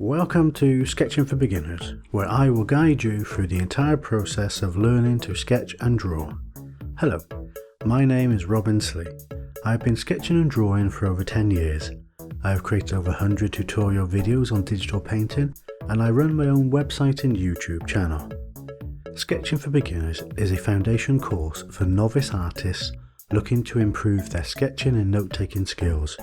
Welcome to Sketching for Beginners, where I will guide you through the entire process of learning to sketch and draw. Hello, my name is Robin Slee. I have been sketching and drawing for over 10 years. I have created over 100 tutorial videos on digital painting, and I run my own website and YouTube channel. Sketching for Beginners is a foundation course for novice artists looking to improve their sketching and note-taking skills.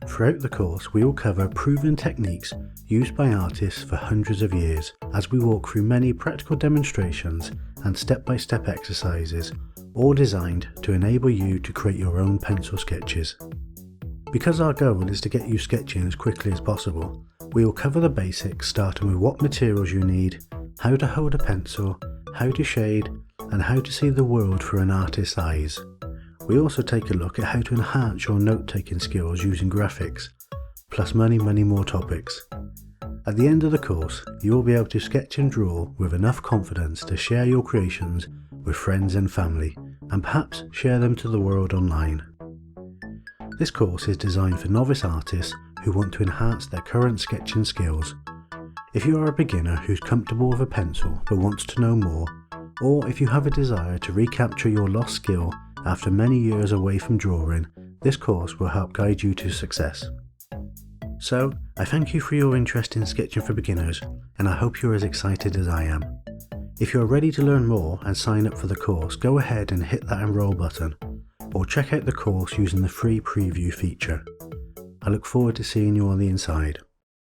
Throughout the course, we will cover proven techniques used by artists for hundreds of years as we walk through many practical demonstrations and step-by-step exercises, all designed to enable you to create your own pencil sketches. Because our goal is to get you sketching as quickly as possible, we will cover the basics, starting with what materials you need, how to hold a pencil, how to shade, and how to see the world through an artist's eyes. We also take a look at how to enhance your note-taking skills using graphics, plus many more topics. At the end of the course, you will be able to sketch and draw with enough confidence to share your creations with friends and family, and perhaps share them to the world online. This course is designed for novice artists who want to enhance their current sketching skills. If you are a beginner who's comfortable with a pencil but wants to know more, or if you have a desire to recapture your lost skill after many years away from drawing, this course will help guide you to success. So, I thank you for your interest in Sketching for Beginners, and I hope you're as excited as I am. If you're ready to learn more and sign up for the course, go ahead and hit that enroll button, or check out the course using the free preview feature. I look forward to seeing you on the inside.